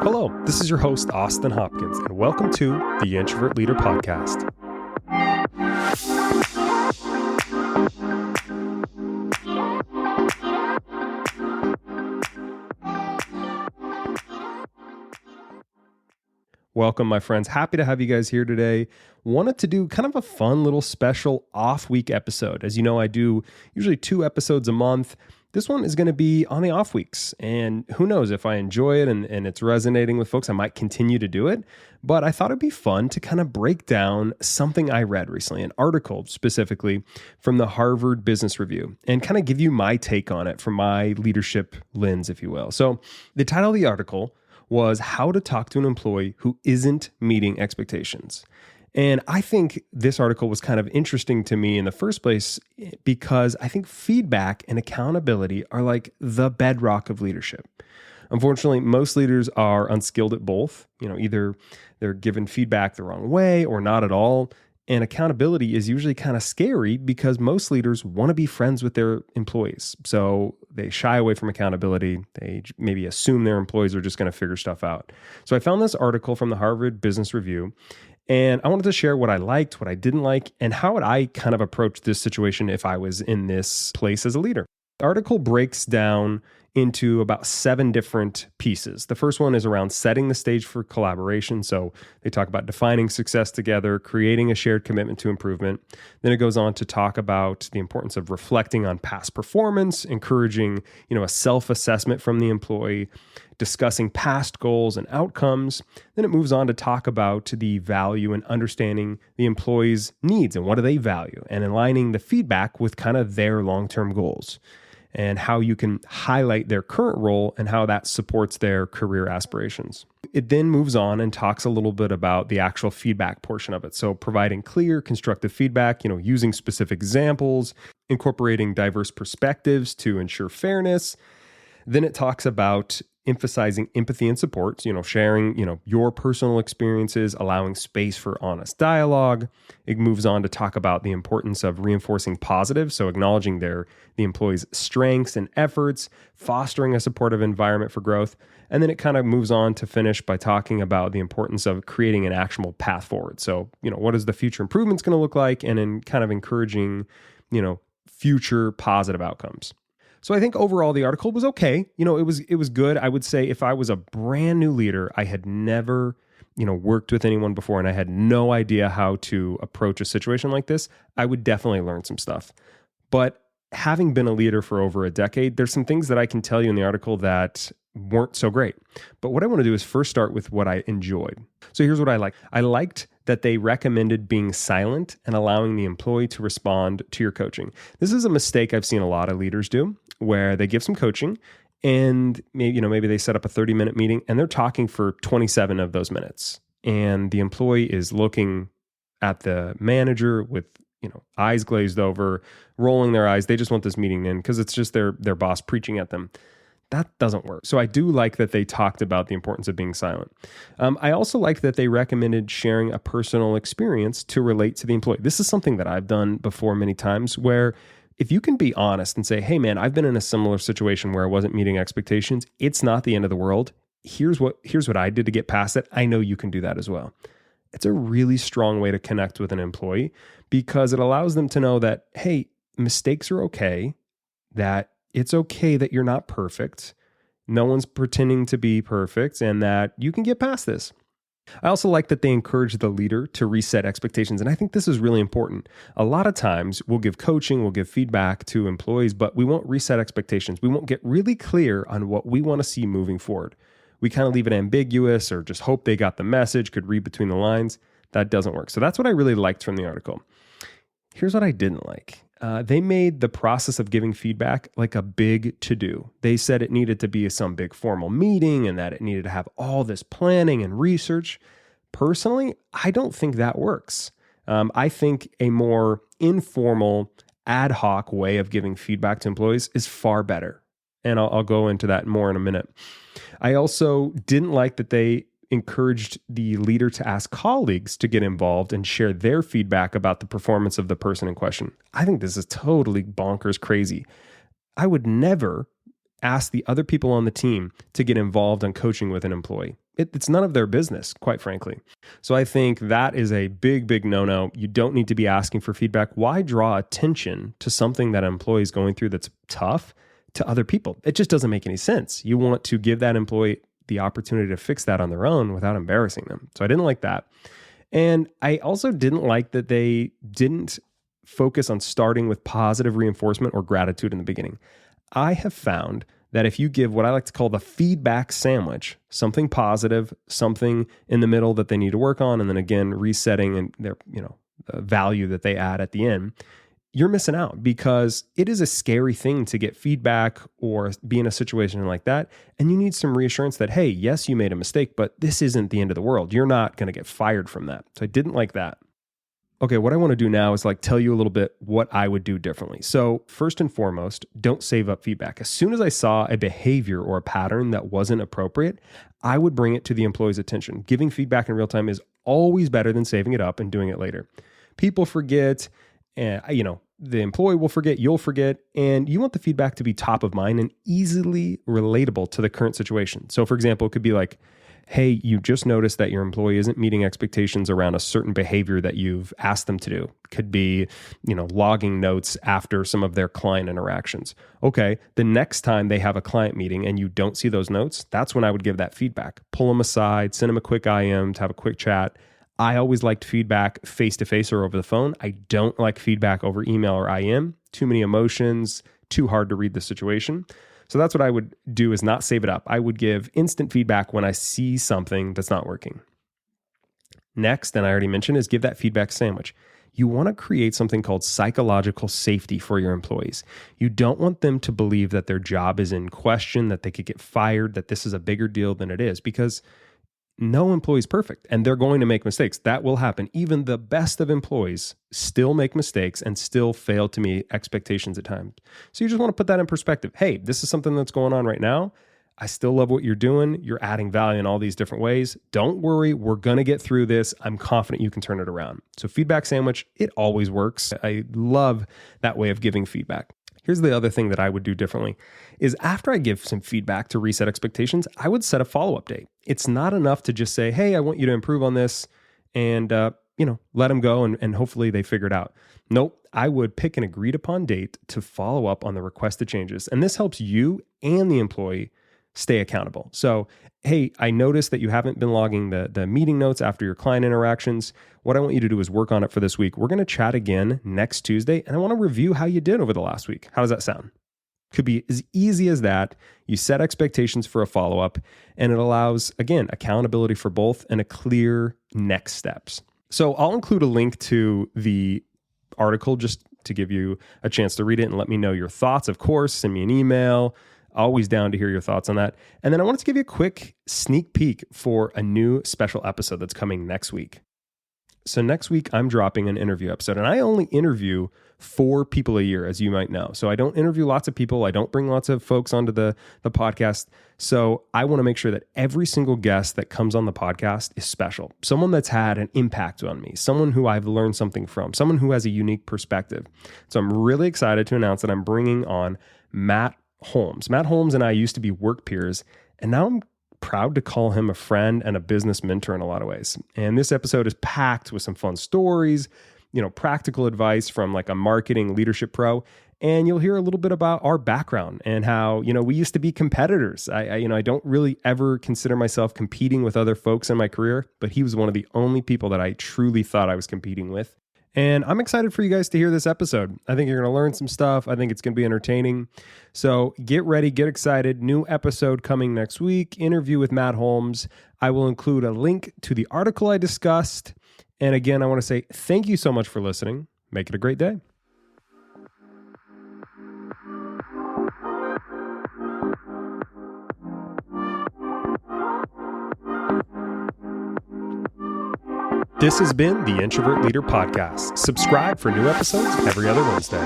Hello, this is your host, Austin Hopkins, and welcome to the Introvert Leader Podcast. Welcome, my friends. Happy to have you guys here today. Wanted to do kind of a fun little special off-week episode. As you know, I do usually 2 episodes a month. This one is going to be on the off weeks, and who knows, if I enjoy it and it's resonating with folks, I might continue to do it. But I thought it'd be fun to kind of break down something I read recently, an article specifically from the Harvard Business Review, and kind of give you my take on it from my leadership lens, if you will. So the title of the article was How to Talk to an Employee Who Isn't Meeting Expectations. And I think this article was kind of interesting to me in the first place because I think feedback and accountability are like the bedrock of leadership. Unfortunately, most leaders are unskilled at both. Either they're given feedback the wrong way or not at all. And accountability is usually kind of scary because most leaders want to be friends with their employees. So they shy away from accountability. They maybe assume their employees are just going to figure stuff out. So I found this article from the Harvard Business Review, and I wanted to share what I liked, what I didn't like, and how would I kind of approach this situation if I was in this place as a leader. The article breaks down into about 7 different pieces. The first one is around setting the stage for collaboration. So they talk about defining success together, creating a shared commitment to improvement. Then it goes on to talk about the importance of reflecting on past performance, encouraging, a self-assessment from the employee, discussing past goals and outcomes. Then it moves on to talk about the value and understanding the employee's needs and what do they value, and aligning the feedback with kind of their long-term goals, and how you can highlight their current role and how that supports their career aspirations. It then moves on and talks a little bit about the actual feedback portion of it. So providing clear, constructive feedback, using specific examples, incorporating diverse perspectives to ensure fairness. Then it talks about emphasizing empathy and support, sharing, your personal experiences, allowing space for honest dialogue. It moves on to talk about the importance of reinforcing positive, so acknowledging the employee's strengths and efforts, fostering a supportive environment for growth. And then it kind of moves on to finish by talking about the importance of creating an actionable path forward. So, what is the future improvements going to look like, and in kind of encouraging, future positive outcomes. So I think overall the article was okay. It was good. I would say if I was a brand new leader, I had never, worked with anyone before, and I had no idea how to approach a situation like this, I would definitely learn some stuff. But having been a leader for over a decade, there's some things that I can tell you in the article that weren't so great. But what I want to do is first start with what I enjoyed. So here's what I liked. I liked that they recommended being silent and allowing the employee to respond to your coaching. This is a mistake I've seen a lot of leaders do, where they give some coaching and maybe they set up a 30-minute meeting and they're talking for 27 of those minutes. And the employee is looking at the manager with eyes glazed over, rolling their eyes. They just want this meeting in because it's just their boss preaching at them. That doesn't work. So I do like that they talked about the importance of being silent. I also like that they recommended sharing a personal experience to relate to the employee. This is something that I've done before many times, where if you can be honest and say, hey man, I've been in a similar situation where I wasn't meeting expectations. It's not the end of the world. Here's what I did to get past it. I know you can do that as well. It's a really strong way to connect with an employee because it allows them to know that, hey, mistakes are okay, that it's okay that you're not perfect. No one's pretending to be perfect, and that you can get past this. I also like that they encourage the leader to reset expectations. And I think this is really important. A lot of times we'll give coaching, we'll give feedback to employees, but we won't reset expectations. We won't get really clear on what we want to see moving forward. We kind of leave it ambiguous or just hope they got the message, could read between the lines. That doesn't work. So that's what I really liked from the article. Here's what I didn't like. They made the process of giving feedback like a big to-do. They said it needed to be some big formal meeting and that it needed to have all this planning and research. Personally, I don't think that works. I think a more informal, ad hoc way of giving feedback to employees is far better. And I'll go into that more in a minute. I also didn't like that they encouraged the leader to ask colleagues to get involved and share their feedback about the performance of the person in question. I think this is totally bonkers crazy. I would never ask the other people on the team to get involved on coaching with an employee. it's none of their business, quite frankly. So I think that is a big, big no-no. You don't need to be asking for feedback. Why draw attention to something that an employee is going through that's tough to other people? It just doesn't make any sense. You want to give that employee the opportunity to fix that on their own without embarrassing them. So I didn't like that. And I also didn't like that they didn't focus on starting with positive reinforcement or gratitude in the beginning. I have found that if you give what I like to call the feedback sandwich, something positive, something in the middle that they need to work on, and then again, resetting and their, the value that they add at the end, you're missing out, because it is a scary thing to get feedback or be in a situation like that. And you need some reassurance that, hey, yes, you made a mistake, but this isn't the end of the world. You're not going to get fired from that. So I didn't like that. Okay, what I want to do now is tell you a little bit what I would do differently. So first and foremost, don't save up feedback. As soon as I saw a behavior or a pattern that wasn't appropriate, I would bring it to the employee's attention. Giving feedback in real time is always better than saving it up and doing it later. People forget, and the employee will forget, you'll forget, and you want the feedback to be top of mind and easily relatable to the current situation. So for example, it could be like, hey, you just noticed that your employee isn't meeting expectations around a certain behavior that you've asked them to do. Could be, logging notes after some of their client interactions. Okay, the next time they have a client meeting and you don't see those notes, that's when I would give that feedback. Pull them aside, send them a quick IM to have a quick chat. I always liked feedback face-to-face or over the phone. I don't like feedback over email or IM. Too many emotions, too hard to read the situation. So that's what I would do, is not save it up. I would give instant feedback when I see something that's not working. Next, and I already mentioned, is give that feedback sandwich. You want to create something called psychological safety for your employees. You don't want them to believe that their job is in question, that they could get fired, that this is a bigger deal than it is, because no employee is perfect and they're going to make mistakes. That will happen. Even the best of employees still make mistakes and still fail to meet expectations at times. So you just want to put that in perspective. Hey, this is something that's going on right now. I still love what you're doing. You're adding value in all these different ways. Don't worry. We're going to get through this. I'm confident you can turn it around. So feedback sandwich, it always works. I love that way of giving feedback. Here's the other thing that I would do differently is after I give some feedback to reset expectations, I would set a follow-up date. It's not enough to just say, hey, I want you to improve on this and, let them go and hopefully they figure it out. Nope. I would pick an agreed upon date to follow up on the requested changes. And this helps you and the employee stay accountable. So, hey, I noticed that you haven't been logging the meeting notes after your client interactions. What I want you to do is work on it for this week. We're going to chat again next Tuesday, and I want to review how you did over the last week. How does that sound? Could be as easy as that. You set expectations for a follow-up, and it allows, again, accountability for both and a clear next steps. So I'll include a link to the article just to give you a chance to read it and let me know your thoughts. Of course, send me an email. Always down to hear your thoughts on that. And then I wanted to give you a quick sneak peek for a new special episode that's coming next week. So next week, I'm dropping an interview episode, and I only interview 4 people a year, as you might know. So I don't interview lots of people. I don't bring lots of folks onto the podcast. So I want to make sure that every single guest that comes on the podcast is special. Someone that's had an impact on me, someone who I've learned something from, someone who has a unique perspective. So I'm really excited to announce that I'm bringing on Matt Holmes. Matt Holmes and I used to be work peers, and now I'm proud to call him a friend and a business mentor in a lot of ways. And this episode is packed with some fun stories, practical advice from like a marketing leadership pro. And you'll hear a little bit about our background and how, we used to be competitors. I don't really ever consider myself competing with other folks in my career, but he was one of the only people that I truly thought I was competing with. And I'm excited for you guys to hear this episode. I think you're going to learn some stuff. I think it's going to be entertaining. So get ready, get excited. New episode coming next week. Interview with Matt Holmes. I will include a link to the article I discussed. And again, I want to say thank you so much for listening. Make it a great day. This has been the Introvert Leader Podcast. Subscribe for new episodes every other Wednesday.